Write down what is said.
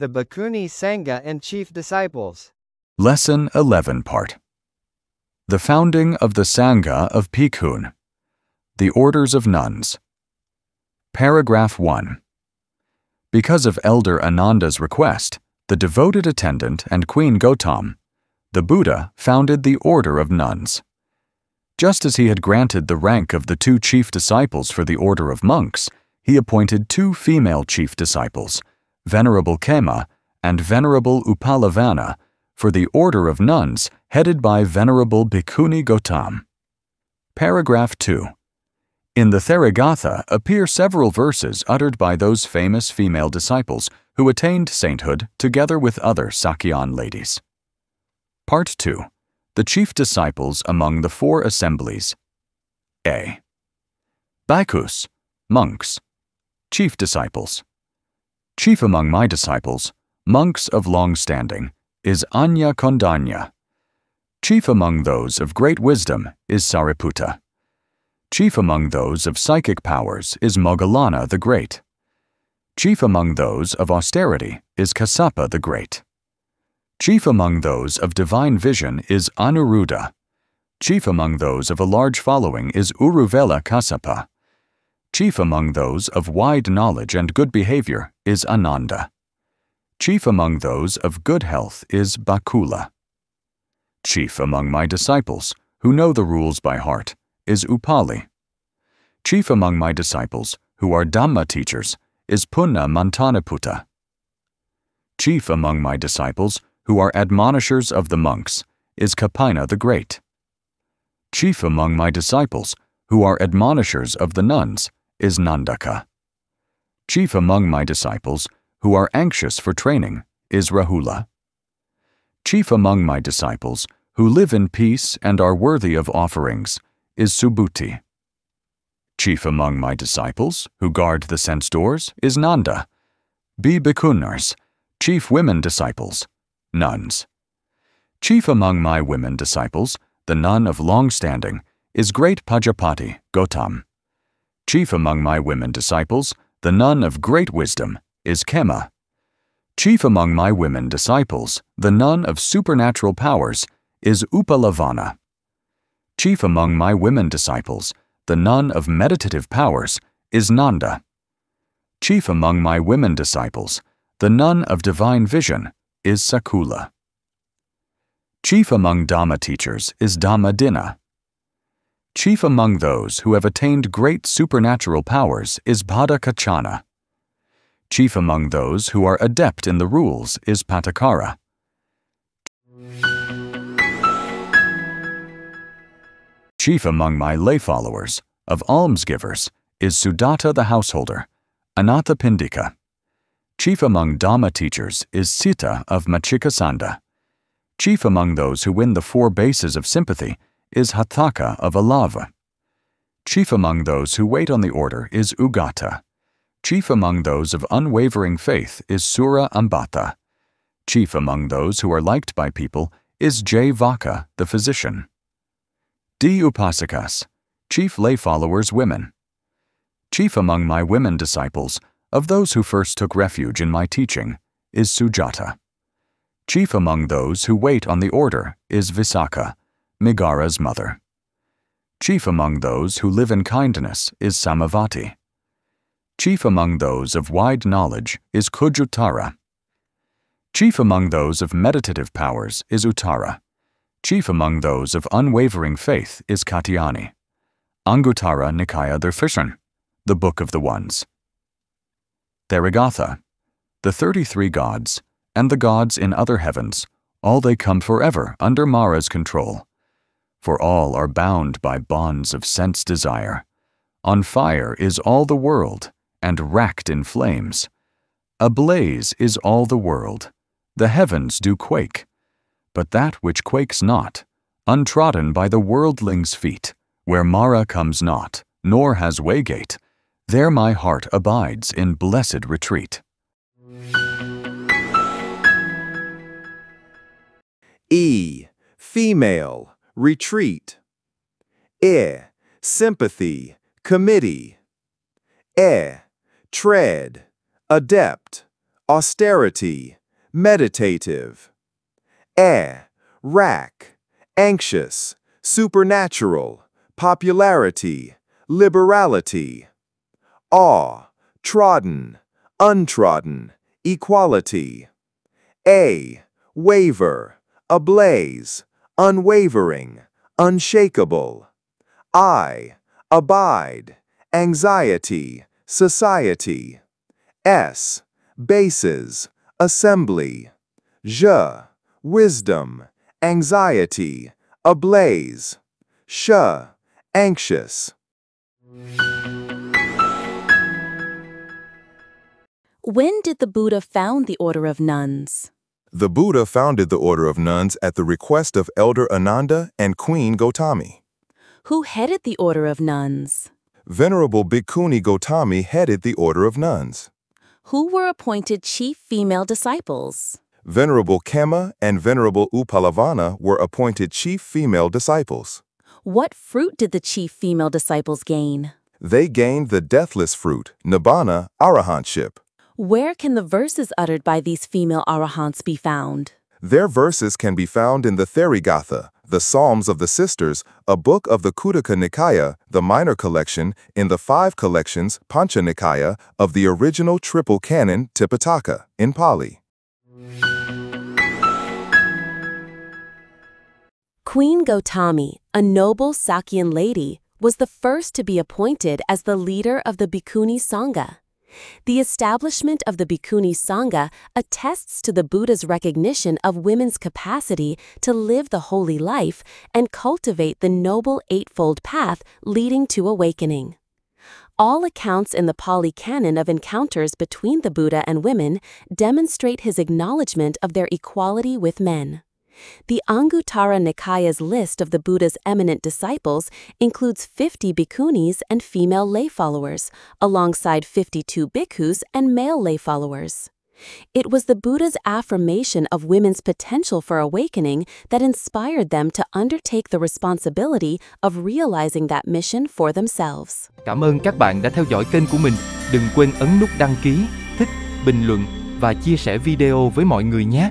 The Bhikkhuni Sangha and Chief Disciples. Lesson 11 part. The founding of the Sangha of Bhikkhun. The orders of nuns. Paragraph 1. Because of Elder Ānanda's request, the devoted attendant and Queen Gotamī, the Buddha founded the order of nuns. Just as he had granted the rank of the 2 chief disciples for the order of monks, he appointed 2 female chief disciples, Venerable Khema and Venerable Upalavana, for the order of nuns headed by Venerable BHIKKHUNI Gotamī. Paragraph 2. In the Therigatha appear several verses uttered by those famous female disciples who attained sainthood together with other Sakyan ladies. Part 2. The chief disciples among the 4 assemblies. A. Bhikkhus, monks. Chief disciples. Chief among my disciples, monks of long standing, is Anya Kondanya. Chief among those of great wisdom is Sariputta. Chief among those of psychic powers is Moggallana the Great. Chief among those of austerity is Kassapa the Great. Chief among those of divine vision is Anuruddha. Chief among those of a large following is Uruvela Kassapa. Chief among those of wide knowledge and good behavior is Ānanda. Chief among those of good health is Bakula. Chief among my disciples, who know the rules by heart, is Upali. Chief among my disciples, who are Dhamma teachers, is Punna Mantanaputta. Chief among my disciples, who are admonishers of the monks, is Kapina the Great. Chief among my disciples, who are admonishers of the nuns, is Nandaka. Chief among my disciples, who are anxious for training, is Rahula. Chief among my disciples, who live in peace and are worthy of offerings, is Subhuti. Chief among my disciples, who guard the sense doors, is Nanda. Bhikkhunis, chief women disciples, nuns. Chief among my women disciples, the nun of long standing, is great Pajapati, Gotamī. Chief among my women disciples, the nun of great wisdom, is Khema. Chief among my women disciples, the nun of supernatural powers, is Upalavana. Chief among my women disciples, the nun of meditative powers, is Nanda. Chief among my women disciples, the nun of divine vision, is Sakula. Chief among Dhamma teachers is Dhammadina. Chief among those who have attained great supernatural powers is Bhadakachana. Chief among those who are adept in the rules is Patakara. Chief among my lay followers, of almsgivers, is Sudatta the householder, Anathapindika. Chief among Dhamma teachers is Sita of Machikasanda. Chief among those who win the 4 bases of sympathy is Hathaka of Alava. Chief among those who wait on the order is Ugata. Chief among those of unwavering faith is Sura Ambata. Chief among those who are liked by people is Jayavaka the physician. D. Upasakas, chief lay followers women. Chief among my women disciples, of those who first took refuge in my teaching, is Sujata. Chief among those who wait on the order is Visakha, Megara's mother. Chief among those who live in kindness is Samavati. Chief among those of wide knowledge is Kujutara. Chief among those of meditative powers is Uttara. Chief among those of unwavering faith is Katyayani. Anguttara Nikaya Darshan, the Book of the Ones. Therigatha, the 33 gods, and the gods in other heavens, all they come forever under Mara's control. For all are bound by bonds of sense desire. On fire is all the world, and racked in flames. Ablaze is all the world. The heavens do quake. But that which quakes not, untrodden by the worldling's feet, where Mara comes not, nor has waygate, there my heart abides in blessed retreat. E. Female, retreat. Sympathy, committee. Tread, adept, austerity, meditative. Rack, anxious, supernatural, popularity, liberality. Trodden, untrodden, equality. Waver, ablaze, unwavering, unshakable. Abide, anxiety, society. Bases, assembly. Wisdom, anxiety, ablaze. Anxious. When did the Buddha found the order of nuns? The Buddha founded the order of nuns at the request of Elder Ānanda and Queen Gotamī. Who headed the order of nuns? Venerable BHIKKHUNI Gotamī headed the order of nuns. Who were appointed chief female disciples? Venerable Kema and Venerable Upalavana were appointed chief female disciples. What fruit did the chief female disciples gain? They gained the deathless fruit, Nibbana, arahantship. Where can the verses uttered by these female arahants be found? Their verses can be found in the Therigatha, the Psalms of the Sisters, a book of the Khuddaka Nikaya, the minor collection, in the 5 collections, Pancha Nikaya, of the original triple canon, Tipitaka, in Pali. Queen Gotamī, a noble Sakyan lady, was the first to be appointed as the leader of the Bhikkhuni Sangha. The establishment of the Bhikkhuni Sangha attests to the Buddha's recognition of women's capacity to live the holy life and cultivate the noble eightfold path leading to awakening. All accounts in the Pali Canon of encounters between the Buddha and women demonstrate his acknowledgement of their equality with men. The Anguttara Nikaya's list of the Buddha's eminent disciples includes 50 bhikkhunis and female lay followers, alongside 52 bhikkhus and male lay followers. It was the Buddha's affirmation of women's potential for awakening that inspired them to undertake the responsibility of realizing that mission for themselves. Cảm ơn các bạn đã theo dõi kênh của mình. Đừng quên ấn nút đăng ký, thích, bình luận và chia sẻ video với mọi người nhé.